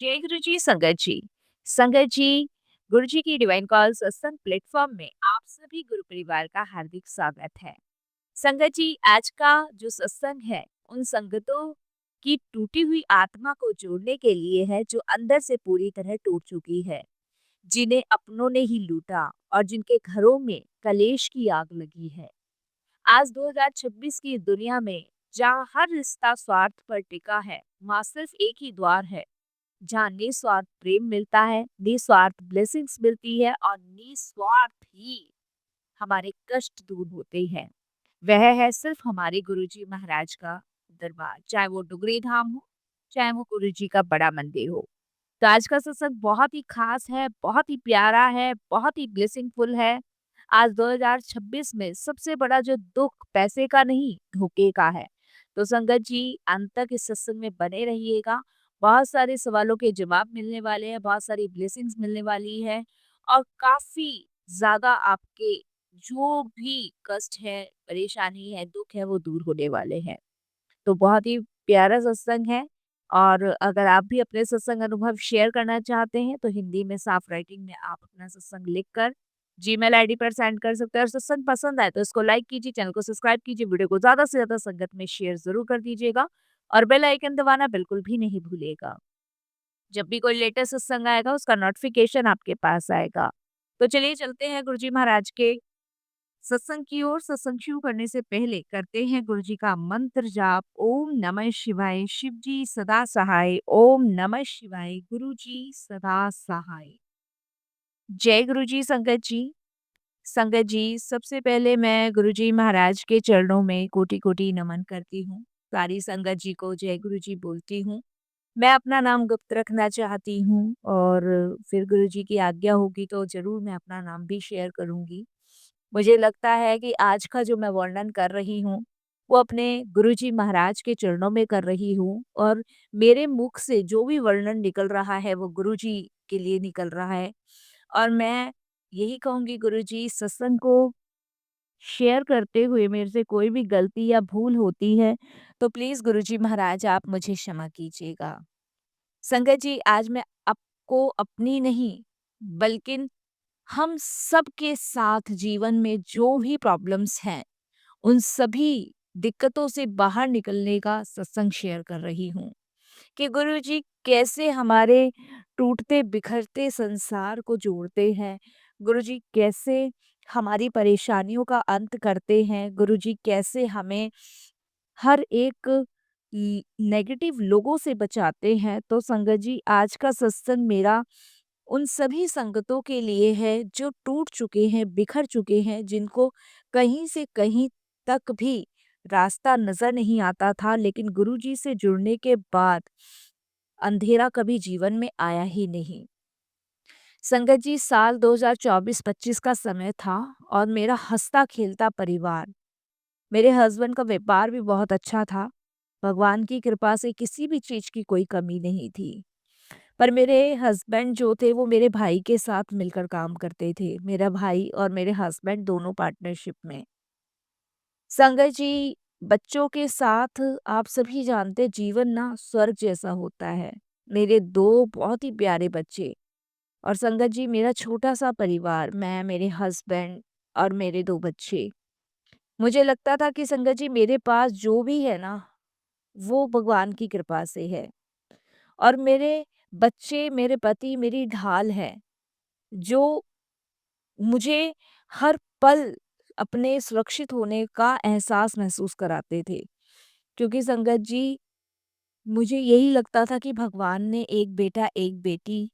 जय गुरु जी संगत जी। संगत जी, गुरु जी की डिवाइन कॉल सत्संग प्लेटफॉर्म में आप सभी गुरु परिवार का हार्दिक स्वागत है। संगत जी, आज का जो सत्संग है उन संगतों की टूटी हुई आत्मा को जोड़ने के लिए है, जो अंदर से पूरी तरह टूट चुकी है, जिन्हें अपनों ने ही लूटा और जिनके घरों में कलेश की आग लगी है। आज 2026 की दुनिया में जहाँ हर रिश्ता स्वार्थ पर टिका है, वहाँ सिर्फ एक ही द्वार है जहाँ निस्वार्थ प्रेम मिलता है, निस्वार्थ ब्लेसिंग्स मिलती है और निस्वार्थ ही हमारे कष्ट दूर होते हैं। वह है सिर्फ हमारे गुरुजी महाराज का दरबार, चाहे वो डुगरी धाम हो, चाहे वो गुरुजी का बड़ा मंदिर हो। तो आज का सत्संग बहुत ही खास है, बहुत ही प्यारा है, बहुत ही ब्लेसिंगफुल है। आज 2026 में सबसे बड़ा जो दुख पैसे का नहीं, धोखे का है। तो संगत जी, अंत तक इस सत्संग में बने रहिएगा। बहुत सारे सवालों के जवाब मिलने वाले हैं, बहुत सारी ब्लेसिंग्स मिलने वाली है और काफी ज्यादा आपके जो भी कष्ट है, परेशानी है, दुख है, वो दूर होने वाले हैं। तो बहुत ही प्यारा सत्संग है। और अगर आप भी अपने सत्संग अनुभव शेयर करना चाहते हैं तो हिंदी में साफ राइटिंग में आप अपना सत्संग लिखकर जीमेल आईडी पर सेंड कर सकते हैं। और सत्संग पसंद आए तो इसको लाइक कीजिए, चैनल को सब्सक्राइब कीजिए, वीडियो को ज्यादा से ज्यादा संगत में शेयर जरूर कर दीजिएगा और बेल आइकन दबाना बिल्कुल भी नहीं भूलिएगा। जब भी कोई लेटेस्ट सत्संग आएगा उसका नोटिफिकेशन आपके पास आएगा। तो चलिए चलते हैं गुरुजी महाराज के सत्संग की ओर। सत्संग शुरू करने से पहले करते हैं गुरु जी का मंत्र जाप। ओम नमः शिवाय, शिव जी सदा सहाय। ओम नमः शिवाय, गुरु जी सदा सहाय। जय गुरु जी संगत जी। संगत जी, सबसे पहले मैं गुरु जी महाराज के चरणों में कोटि कोटि नमन करती हूँ। सारी संगत जी को जय गुरु जी बोलती हूँ। मैं अपना नाम गुप्त रखना चाहती हूँ और फिर गुरु जी की आज्ञा होगी तो ज़रूर मैं अपना नाम भी शेयर करूँगी। मुझे लगता है कि आज का जो मैं वर्णन कर रही हूँ, वो अपने गुरुजी महाराज के चरणों में कर रही हूँ और मेरे मुख से जो भी वर्णन निकल रहा है, वो गुरुजी के लिए निकल रहा है। और मैं यही कहूँगी गुरुजी, सत्संग को शेयर करते हुए मेरे से कोई भी गलती या भूल होती है, तो प्लीज़ गुरुजी महाराज आप मुझे क्षमा कीजिएगा। संगत जी, आज मैं आपको अपनी नहीं, बल्कि हम सबके साथ जीवन में जो भी प्रॉब्लम्स हैं, उन सभी दिक्कतों से बाहर निकलने का सत्संग शेयर कर रही हूँ कि गुरुजी कैसे हमारे टूटते बिखरते संसार को जोड़ते हैं। गुरुजी कैसे हमारी परेशानियों का अंत करते हैं। गुरुजी कैसे हमें हर एक नेगेटिव लोगों से बचाते हैं। तो संगत जी, आज का सत्संग मेरा उन सभी संगतों के लिए है जो टूट चुके हैं, बिखर चुके हैं, जिनको कहीं से कहीं तक भी रास्ता नजर नहीं आता था, लेकिन गुरुजी से जुड़ने के बाद अंधेरा कभी जीवन में आया ही नहीं। संगत जी, साल 2024-25 का समय था और मेरा हंसता खेलता परिवार, मेरे हस्बैंड का व्यापार भी बहुत अच्छा था। भगवान की कृपा से किसी भी चीज की कोई कमी नहीं थी। पर मेरे हस्बैंड जो थे वो मेरे भाई के साथ मिलकर काम करते थे। मेरा भाई और मेरे हस्बैंड दोनों पार्टनरशिप में। संगत जी, बच्चों के साथ आप सभी जानते जीवन ना स्वर्ग जैसा होता है। मेरे 2 बहुत ही प्यारे बच्चे और संगत जी, मेरा छोटा-सा परिवार, मैं, मेरे हस्बैंड और मेरे 2 बच्चे। मुझे लगता था कि संगत जी, मेरे पास जो भी है ना, वो भगवान की कृपा से है और मेरे बच्चे, मेरे पति मेरी ढाल है, जो मुझे हर पल अपने सुरक्षित होने का एहसास महसूस कराते थे। क्योंकि संगत जी, मुझे यही लगता था कि भगवान ने एक बेटा, एक बेटी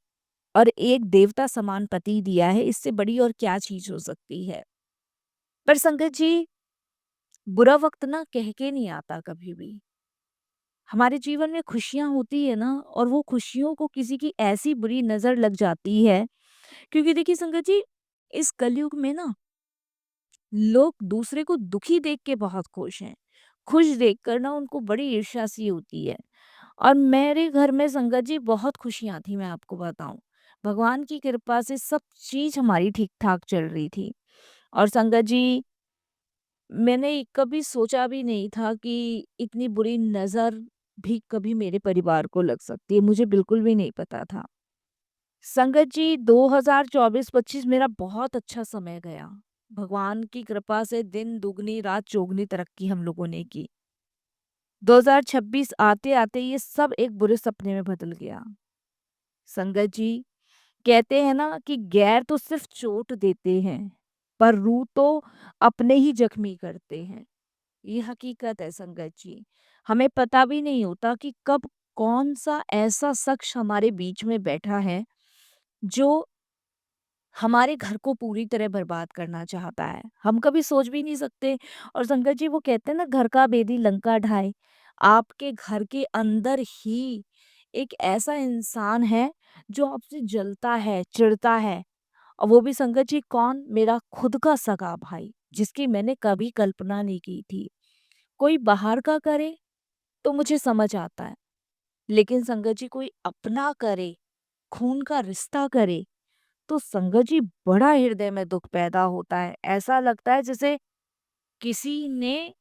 और एक देवता समान पति दिया है, इससे बड़ी और क्या चीज़ हो सकती है। पर संगत जी, बुरा वक़्त ना कह के नहीं आता कभी भी। हमारे जीवन में खुशियाँ होती है ना, और वो खुशियों को किसी की ऐसी बुरी नज़र लग जाती है, क्योंकि देखिए संगत जी, इस कलयुग में ना लोग दूसरे को दुखी देख के बहुत खुश हैं। खुश देखकर ना उनको बड़ी ईर्ष्या सी होती है। और मेरे घर में संगत जी बहुत खुशियाँ थी, मैं आपको बताऊँ। भगवान की कृपा से सब चीज़ हमारी ठीक-ठाक चल रही थी। और संगत जी, मैंने कभी सोचा भी नहीं था कि इतनी बुरी नज़र भी कभी मेरे परिवार को लग सकती है, मुझे बिल्कुल भी नहीं पता था। संगत जी 2024-25 मेरा बहुत अच्छा समय गया। भगवान की कृपा से दिन दुगनी रात चौगुनी तरक्की हम लोगों ने की। 2026 आते-आते ये सब एक बुरे सपने में बदल गया। संगत जी कहते हैं ना कि गैर तो सिर्फ चोट देते हैं, पर रूह तो अपने ही जख्मी करते हैं। ये हकीकत है संगत जी। हमें पता भी नहीं होता कि कब कौन-सा ऐसा शख्स हमारे बीच में बैठा है, जो हमारे घर को पूरी तरह बर्बाद करना चाहता है। हम कभी सोच भी नहीं सकते। और संगत जी वो कहते हैं ना, घर का बेदी लंका ढाए। आपके घर के अंदर ही एक ऐसा इंसान है जो आपसे जलता है, चिढ़ता है। और वो भी संगत जी कौन? मेरा खुद का सगा भाई, जिसकी मैंने कभी कल्पना नहीं की थी। कोई बाहर का करे तो मुझे समझ आता है, लेकिन संगत जी कोई अपना करे, खून का रिश्ता करे, तो संगत जी बड़ा हृदय में दुख पैदा होता है। ऐसा लगता है जैसे किसी ने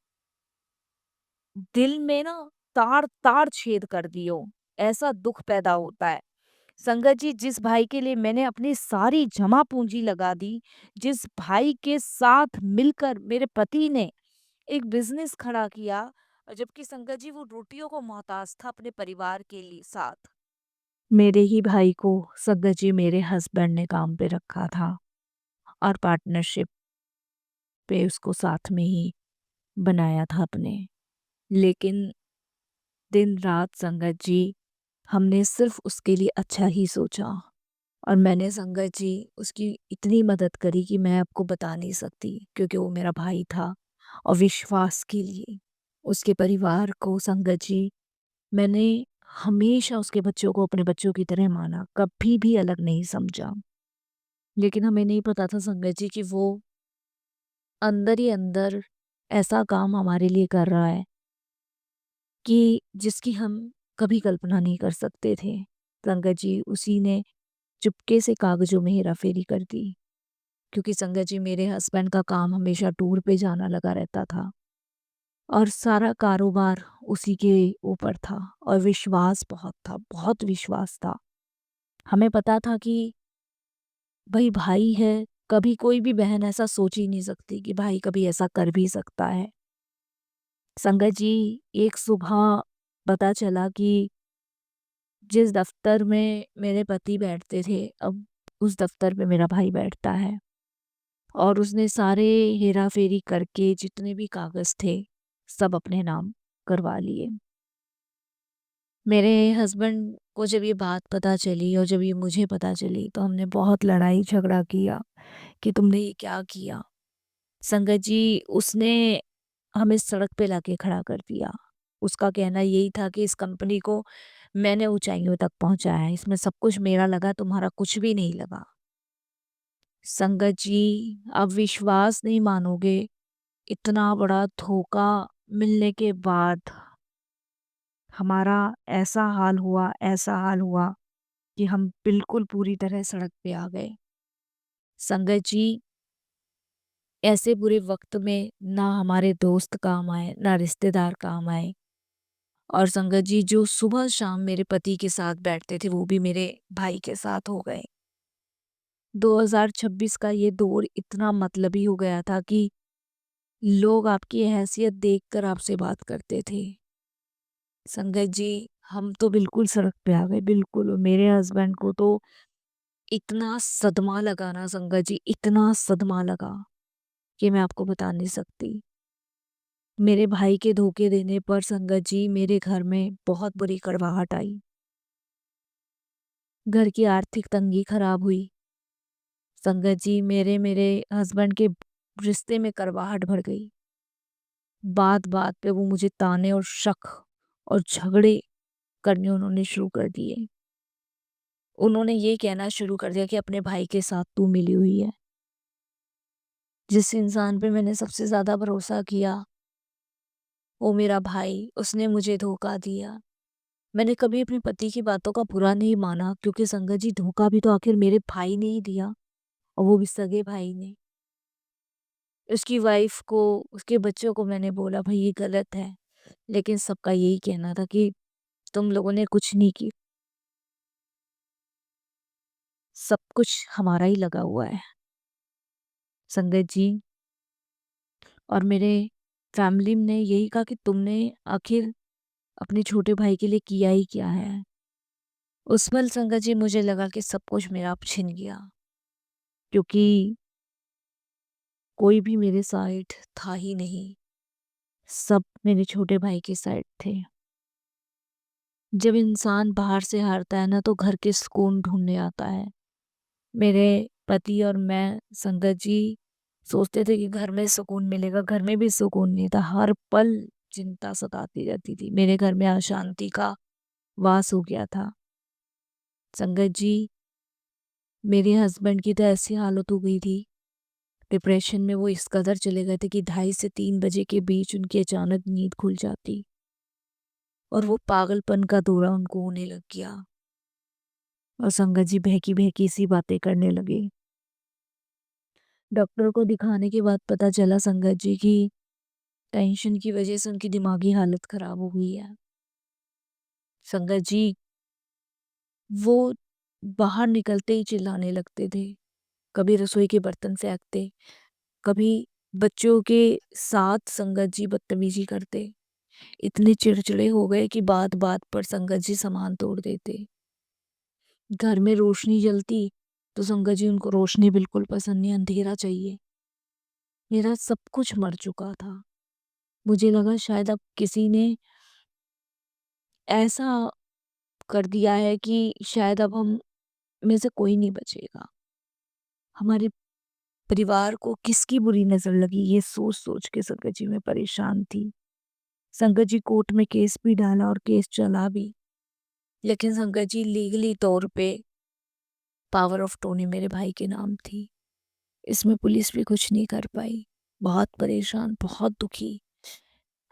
दिल में ना तार-तार छेद कर दिए हो, ऐसा दुख पैदा होता है। संगत जी जिस भाई के लिए मैंने अपनी सारी जमा पूंजी लगा दी, जिस भाई के साथ मिलकर मेरे पति ने एक बिज़नेस खड़ा किया, जबकि संगत जी वो रोटियों को मोहताज था अपने परिवार के लिए साथ। मेरे ही भाई को संगत जी मेरे हस्बैंड ने काम पे रखा था और पार्टनरशिप पे उसको साथ में ही बनाया था अपने। लेकिन दिन रात संगत जी हमने सिर्फ उसके लिए अच्छा ही सोचा। और मैंने संगत जी उसकी इतनी मदद करी कि मैं आपको बता नहीं सकती, क्योंकि वो मेरा भाई था। और विश्वास के लिए उसके परिवार को संगत जी मैंने हमेशा उसके बच्चों को अपने बच्चों की तरह माना, कभी भी अलग नहीं समझा। लेकिन हमें नहीं पता था संगत जी कि वो अंदर ही अंदर ऐसा काम हमारे लिए कर रहा है कि जिसकी हम कभी कल्पना नहीं कर सकते थे। संगत जी उसी ने चुपके से कागजों में हेरा-फेरी कर दी, क्योंकि संगत जी मेरे हस्बैंड का काम हमेशा टूर पे जाना लगा रहता था और सारा कारोबार उसी के ऊपर था। और विश्वास बहुत था, बहुत विश्वास था। हमें पता था कि भई भाई है, कभी कोई भी बहन ऐसा सोच ही नहीं सकती कि भाई कभी ऐसा कर भी सकता है। संगत जी एक सुबह पता चला कि जिस दफ्तर में मेरे पति बैठते थे, अब उस दफ्तर में मेरा भाई बैठता है। और उसने सारे हेरा-फेरी करके जितने भी कागज़ थे, सब अपने नाम करवा लिए। मेरे हस्बैंड को जब ये बात पता चली और जब ये मुझे पता चली, तो हमने बहुत लड़ाई झगड़ा किया कि तुमने ये क्या किया? संगत जी उसने हमें सड़क पे लाके खड़ा कर दिया। उसका कहना यही था कि इस कंपनी को मैंने ऊँचाइयों तक पहुँचाया है, इसमें सब कुछ मेरा लगा, तुम्हारा कुछ भी नहीं लगा। संगत जी आप विश्वास नहीं मानोगे, इतना बड़ा धोखा मिलने के बाद हमारा ऐसा हाल हुआ कि हम बिल्कुल पूरी तरह सड़क पे आ गए। संगत जी ऐसे बुरे वक़्त में ना हमारे दोस्त काम आए, ना रिश्तेदार काम आए। और संगत जी जो सुबह-शाम मेरे पति के साथ बैठते थे, वो भी मेरे भाई के साथ हो गए। 2026 का ये दौर इतना मतलबी हो गया था कि लोग आपकी हैसियत देखकर आपसे बात करते थे। संगत जी हम तो बिल्कुल सड़क पे आ गए, बिल्कुल। और मेरे हस्बैंड को तो इतना सदमा लगा ना संगत जी, इतना सदमा लगा कि मैं आपको बता नहीं सकती। मेरे भाई के धोखे देने पर संगत जी मेरे घर में बहुत बुरी कड़वाहट आई। घर की आर्थिक तंगी खराब हुई। संगत जी मेरे मेरे हस्बैंड के रिश्ते में कड़वाहट भर गई। बात-बात पे वो मुझे ताने और शक और झगड़े करने उन्होंने शुरू कर दिए। उन्होंने ये कहना शुरू कर दिया कि अपने भाई के साथ तू मिली हुई है। जिस इंसान पे मैंने सबसे ज़्यादा भरोसा किया, वो मेरा भाई, उसने मुझे धोखा दिया। मैंने कभी अपने पति की बातों का बुरा नहीं माना, क्योंकि संगत जी धोखा भी तो आखिर मेरे भाई ने ही दिया, और वो भी सगे भाई ने। उसकी वाइफ़ को, उसके बच्चों को मैंने बोला भई ये गलत है, लेकिन सबका यही कहना था कि तुम लोगों ने कुछ नहीं की, सब कुछ हमारा ही लगा हुआ है। संगत जी और मेरे फैमिली ने यही कहा कि तुमने आखिर अपने छोटे भाई के लिए किया ही क्या है। उस पल संगत जी मुझे लगा कि सब कुछ मेरा अब छिन गया, क्योंकि कोई भी मेरे साइड था ही नहीं, सब मेरे छोटे भाई के साइड थे। जब इंसान बाहर से हारता है ना तो घर के सुकून ढूंढने आता है। मेरे पति और मैं संगत जी सोचते थे कि घर में सुकून मिलेगा, घर में भी सुकून नहीं था। हर पल चिंता सताती रहती थी, मेरे घर में अशांति का वास हो गया था। संगत जी मेरे हस्बैंड की तो ऐसी हालत हो गई थी, डिप्रेशन में वो इस कदर चले गए थे कि 2:30 से 3 बजे के बीच उनकी अचानक नींद खुल जाती और वो पागलपन का दौरा उनको होने लग गया। और संगत जी बहकी बहकी सी बातें करने लगे। डॉक्टर को दिखाने के बाद पता चला संगत जी की टेंशन की वजह से उनकी दिमागी हालत खराब हो गई है। संगत जी वो बाहर निकलते ही चिल्लाने लगते थे, कभी रसोई के बर्तन फेंकते, कभी बच्चों के साथ संगत जी बदतमीजी करते। इतने चिड़चिड़े हो गए कि बात बात पर संगत जी सामान तोड़ देते। घर में रोशनी जलती तो संगत जी उनको रोशनी बिल्कुल पसंद नहीं, अंधेरा चाहिए। मेरा सब कुछ मर चुका था। मुझे लगा शायद अब किसी ने ऐसा कर दिया है कि शायद अब हम में से कोई नहीं बचेगा। हमारे परिवार को किसकी बुरी नजर लगी ये सोच सोच के संगत जी मैं परेशान थी। संगत जी कोर्ट में केस भी डाला और केस चला भी, लेकिन संगत जी लीगली तौर पे पावर ऑफ टोनी मेरे भाई के नाम थी। इसमें पुलिस भी कुछ नहीं कर पाई। बहुत परेशान, बहुत दुखी।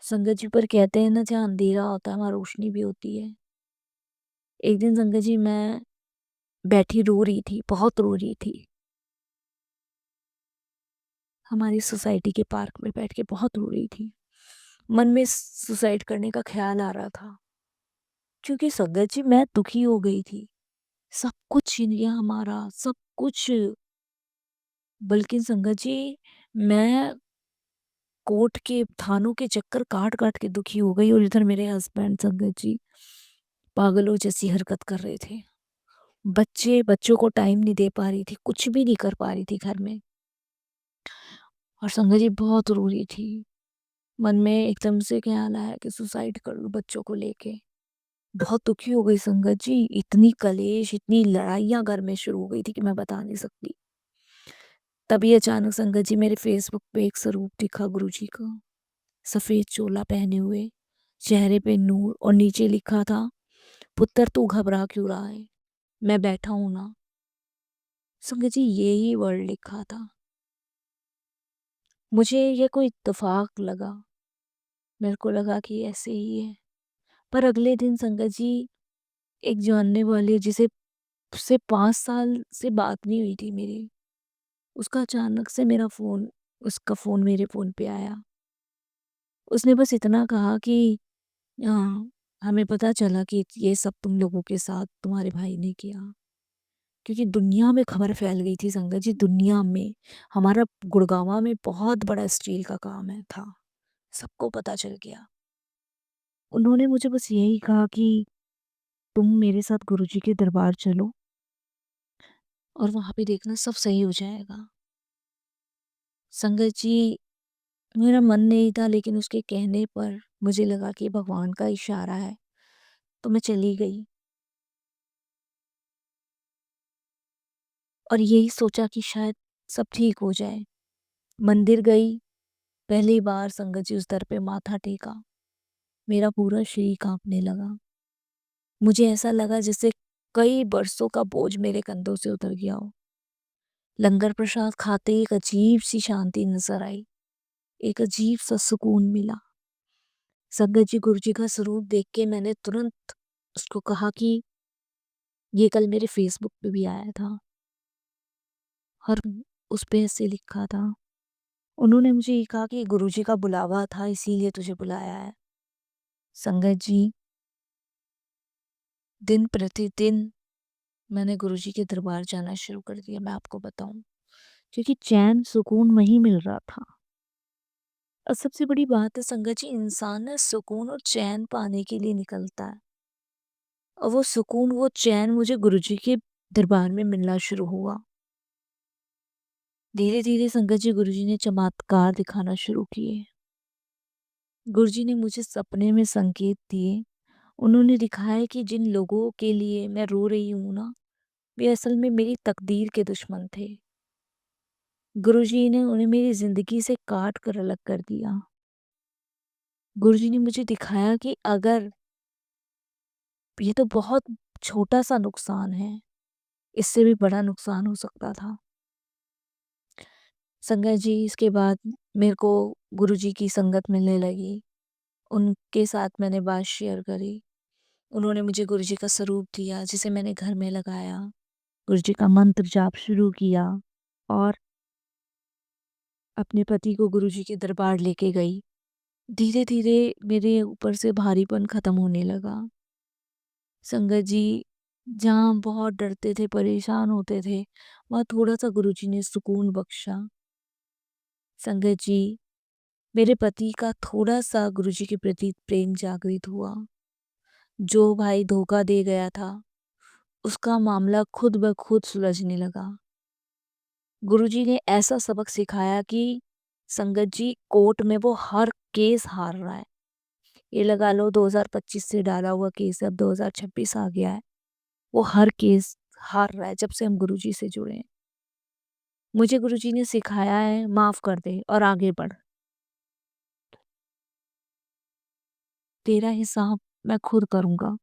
संगत जी पर कहते हैं ना, जहाँ अंधेरा होता है वहाँ रोशनी भी होती है। एक दिन संगत जी मैं बैठी रो रही थी, बहुत रो रही थी। हमारी सोसाइटी के पार्क में बैठ के बहुत रो रही थी। मन में सुसाइड करने का ख्याल आ रहा था, क्योंकि संगत जी मैं दुखी हो गई थी। सब कुछ छीन गया हमारा, सब कुछ। बल्कि संगत जी मैं कोर्ट के थानों के चक्कर काट काट के दुखी हो गई, और इधर मेरे हस्बैंड संगत जी पागलों जैसी हरकत कर रहे थे। बच्चों को टाइम नहीं दे पा रही थी, कुछ भी नहीं कर पा रही थी घर में। और संगत जी बहुत रो रही थी। मन में एकदम से ख्याल आया कि सुसाइड कर लूं बच्चों को लेके। बहुत दुखी हो गई संगत जी, इतनी कलेश, इतनी लड़ाइयाँ घर में शुरू हो गई थी कि मैं बता नहीं सकती। तभी अचानक संगत जी मेरे फेसबुक पे एक स्वरूप दिखा गुरुजी का, सफेद चोला पहने हुए, चेहरे पे नूर, और नीचे लिखा था, पुत्र तू घबरा क्यों रहा है, मैं बैठा हूं ना। संगत जी यही वर्ड लिखा था। मुझे ये कोई इत्तेफाक लगा, मेरे को लगा कि ऐसे ही है। पर अगले दिन संगत जी एक जानने वाले, जिसे से 5 साल से बात नहीं हुई थी मेरी, उसका अचानक से मेरा फोन उसका फोन मेरे फोन पे आया। उसने बस इतना कहा कि हाँ, हमें पता चला कि ये सब तुम लोगों के साथ तुम्हारे भाई ने किया। क्योंकि दुनिया में खबर फैल गई थी संगत जी, दुनिया में। हमारा गुड़गांव में बहुत बड़ा स्टील का काम है था, सबको पता चल गया। उन्होंने मुझे बस यही कहा कि तुम मेरे साथ गुरुजी के दरबार चलो और वहां पे देखना सब सही हो जाएगा। संगत जी मेरा मन नहीं था, लेकिन उसके कहने पर मुझे लगा कि भगवान का इशारा है, तो मैं चली गई और यही सोचा कि शायद सब ठीक हो जाए। मंदिर गई, पहली बार संगत जी उस दर पे माथा टेका। मेरा पूरा शरीर कांपने लगा। मुझे ऐसा लगा जैसे कई बरसों का बोझ मेरे कंधों से उतर गया हो। लंगर प्रसाद खाते ही एक अजीब सी शांति नजर आई, एक अजीब सा सुकून मिला। संगत जी गुरुजी का स्वरूप देख के मैंने तुरंत उसको कहा कि ये कल मेरे फेसबुक पे भी आया था और उस पे ऐसे लिखा था। उन्होंने मुझे ये कहा कि गुरुजी का बुलावा था, इसीलिए तुझे बुलाया है। संगत जी दिन प्रतिदिन मैंने गुरुजी के दरबार जाना शुरू कर दिया, मैं आपको बताऊँ। क्योंकि चैन, सुकून वहीं मिल रहा था। और सबसे बड़ी बात है संगत जी, इंसान ना सुकून और चैन पाने के लिए निकलता है। और वो सुकून, वो चैन मुझे गुरुजी के दरबार में मिलना शुरू हुआ। धीरे-धीरे संगत जी गुरुजी ने चमत्कार दिखाना शुरू किए। गुरुजी ने मुझे सपने में संकेत दिए। उन्होंने दिखाया कि जिन लोगों के लिए मैं रो रही हूँ ना, वे असल में मेरी तकदीर के दुश्मन थे। गुरुजी ने उन्हें मेरी ज़िंदगी से काट कर अलग कर दिया। गुरुजी ने मुझे दिखाया कि अगर ये तो बहुत छोटा-सा नुकसान है, इससे भी बड़ा नुकसान हो सकता था। संगत जी इसके बाद मेरे को गुरुजी की संगत मिलने लगी। उनके साथ मैंने बात शेयर करी। उन्होंने मुझे गुरुजी का स्वरूप दिया जिसे मैंने घर में लगाया। गुरुजी का मंत्र जाप शुरू किया और अपने पति को गुरुजी के दरबार लेके गई। धीरे-धीरे मेरे ऊपर से भारीपन खत्म होने लगा। संगत जी जहाँ बहुत डरते थे, परेशान होते थे, वहाँ थोड़ा-सा गुरुजी ने सुकून बख्शा। संगत जी मेरे पति का थोड़ा-सा गुरुजी के प्रति प्रेम जागृत हुआ। जो भाई धोखा दे गया था, उसका मामला खुद ब खुद सुलझने लगा। गुरुजी ने ऐसा सबक सिखाया कि संगत जी कोर्ट में वो हर केस हार रहा है। ये लगा लो 2025 से डाला हुआ केस है, अब 2026 आ गया है। वो हर केस हार रहा है जब से हम गुरुजी से जुड़े हैं। मुझे गुरुजी ने सिखाया है माफ़ कर दे और आगे बढ़। तेरा हिसाब मैं खुद करूँगा।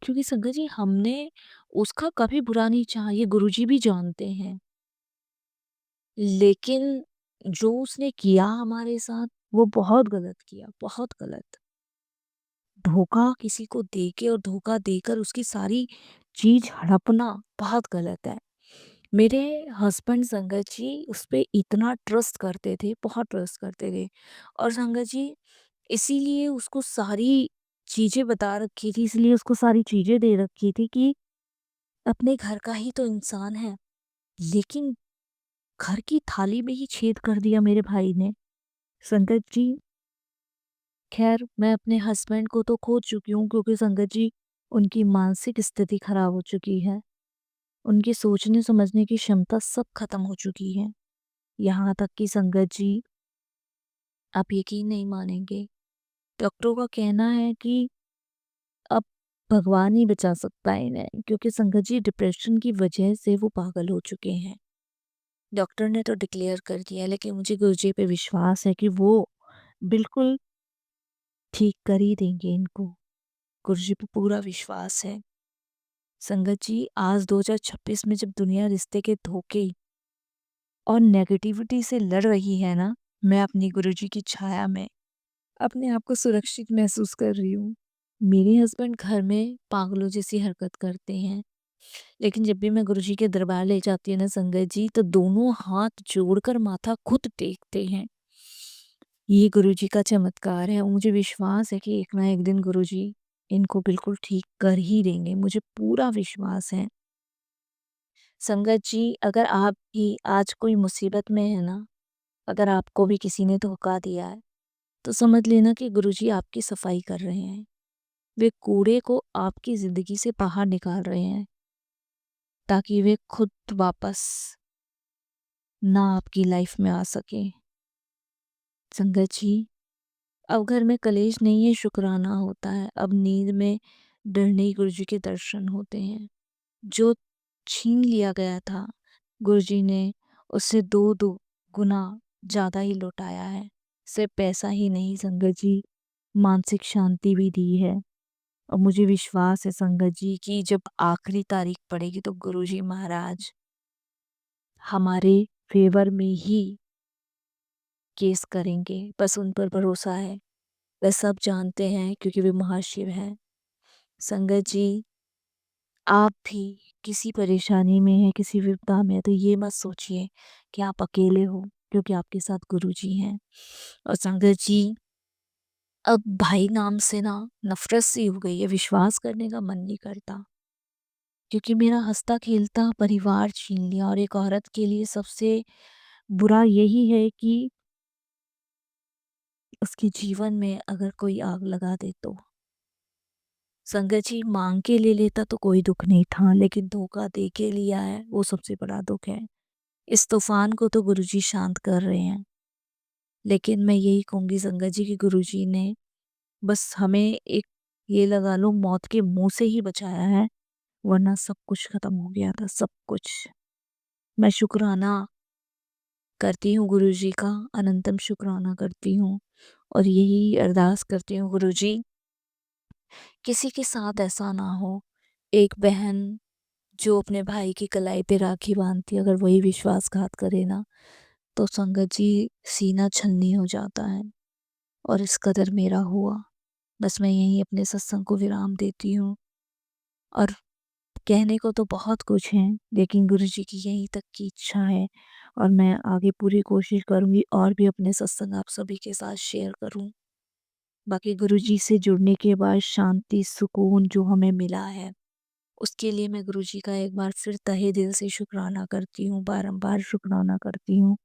क्योंकि संगत जी हमने उसका कभी बुरा नहीं चाहा, ये गुरुजी भी जानते हैं। लेकिन जो उसने किया हमारे साथ वो बहुत गलत किया, बहुत गलत। धोखा किसी को देके और धोखा देकर उसकी सारी चीज़ हड़पना बहुत गलत है। मेरे हस्बैंड संगत जी उस पे इतना ट्रस्ट करते थे, बहुत ट्रस्ट करते थे और संगत जी इसीलिए उसको सारी चीज़ें बता रखी थी, इसलिए उसको सारी चीज़ें दे रखी थी कि अपने घर का ही तो इंसान है। लेकिन घर की थाली में ही छेद कर दिया मेरे भाई ने। संगत जी खैर मैं अपने हस्बैंड को तो खो चुकी हूँ क्योंकि संगत जी उनकी मानसिक स्थिति खराब हो चुकी है। उनकी सोचने समझने की क्षमता सब खत्म हो चुकी है। यहाँ तक कि संगत जी आप यकीन नहीं मानेंगे, डॉक्टरों का कहना है कि अब भगवान ही बचा सकता है इन्हें क्योंकि संगत जी डिप्रेशन की वजह से वो पागल हो चुके हैं। डॉक्टर ने तो डिक्लेयर कर दिया लेकिन मुझे गुरुजी पे विश्वास है कि वो बिल्कुल ठीक कर ही देंगे इनको। गुरुजी पे पूरा विश्वास है। संगत जी आज 2026 में जब दुनिया रिश्ते के धोखे और नेगेटिविटी से लड़ रही है ना, मैं अपनी गुरुजी की छाया में अपने आप को सुरक्षित महसूस कर रही हूँ। मेरे हस्बैंड घर में पागलों जैसी हरकत करते हैं, लेकिन जब भी मैं गुरुजी के दरबार ले जाती हूँ ना संगत जी, तो दोनों हाथ जोड़कर माथा खुद टेकते हैं। ये गुरुजी का चमत्कार है और मुझे विश्वास है कि एक ना एक दिन गुरुजी इनको बिल्कुल ठीक कर ही देंगे, मुझे पूरा विश्वास है। संगत जी अगर आप भी आज कोई मुसीबत में है ना, अगर आपको भी किसी ने धोखा दिया है, तो समझ लेना कि गुरुजी आपकी सफाई कर रहे हैं। वे कूड़े को आपकी ज़िंदगी से बाहर निकाल रहे हैं, ताकि वे खुद वापस ना आपकी लाइफ में आ सकें। संगत जी, अब घर में कलेश नहीं है, शुक्राना होता है। अब नींद में डरने ही गुरुजी के दर्शन होते हैं। जो छीन लिया गया था, गुरुजी ने उससे 2 गुना ज़्यादा ही लौटाया है। सिर्फ पैसा ही नहीं संगत जी, मानसिक शांति भी दी है। और मुझे विश्वास है संगत जी कि जब आखिरी तारीख पड़ेगी तो गुरुजी महाराज हमारे फेवर में ही केस करेंगे। बस उन पर भरोसा है। वह सब जानते हैं क्योंकि वे महाशिव हैं। संगत जी आप भी किसी परेशानी में हैं, किसी विपदा में हैं, तो ये मत सोचिए कि आप अकेले हो क्योंकि आपके साथ गुरुजी हैं। और संगत जी अब भाई नाम से ना नफ़रत सी हो गई है, विश्वास करने का मन नहीं करता। क्योंकि मेरा हँसता-खेलता परिवार छीन लिया और एक औरत के लिए सबसे बुरा यही है कि उसके जीवन में अगर कोई आग लगा दे तो। संगत जी, माँग के ले लेता तो कोई दुःख नहीं था, लेकिन धोखा दे के लिया है, वो सबसे बड़ा दुःख है। इस तूफ़ान को तो गुरुजी शांत कर रहे हैं, लेकिन मैं यही कहूँगी संगत जी कि गुरुजी ने बस हमें एक ये लगा लो मौत के मुँह से ही बचाया है, वरना सब कुछ खत्म हो गया था, सब कुछ। मैं शुक्राना करती हूँ गुरुजी का, अनंतम शुक्राना करती हूँ और यही अरदास करती हूँ गुरुजी, किसी के साथ ऐसा ना हो। एक बहन जो अपने भाई की कलाई पे राखी बाँधती है, अगर वही विश्वासघात करे ना, तो संगत जी सीना छलनी हो जाता है और इस कदर मेरा हुआ। बस मैं यहीं अपने सत्संग को विराम देती हूँ और कहने को तो बहुत कुछ है, लेकिन गुरुजी की यहीं तक की इच्छा है और मैं आगे पूरी कोशिश करूँगी और भी अपने सत्संग आप सभी के साथ शेयर करूँ। बाकी गुरुजी से जुड़ने के बाद शांति, सुकून जो हमें मिला है, उसके लिए मैं गुरुजी का एक बार फिर तहे दिल से शुक्राना करती हूँ, बारंबार शुक्राना करती हूँ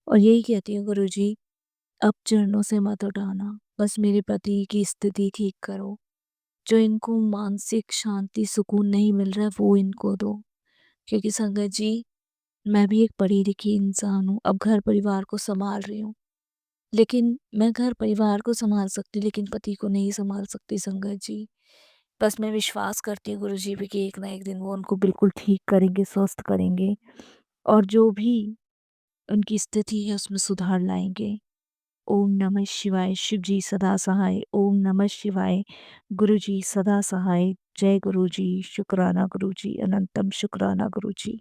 और यही कहती हूँ गुरुजी, अब चरणों से मत उठाना, बस मेरे पति की स्थिति ठीक करो। जो इनको मानसिक शांति, सुकून नहीं मिल रहा है, वो इनको दो। क्योंकि संगत जी, मैं भी एक पढ़ी-लिखी इंसान हूँ, अब घर-परिवार को सँभाल रही हूँ। लेकिन मैं घर-परिवार को सँभाल सकती, लेकिन पति को नहीं सँभाल सकती संगत जी। बस मैं विश्वास करती हूँ गुरुजी पे कि एक ना एक दिन वो उनको बिल्कुल ठीक करेंगे, स्वस्थ करेंगे और जो भी उनकी स्थिति है उसमें सुधार लाएँगे। ओम नमः शिवाय, शिव जी सदा सहाय। ओम नमः शिवाय, गुरु जी सदा सहाय। जय गुरु जी, शुक्राना गुरु जी, अनंतम शुक्राना गुरु जी।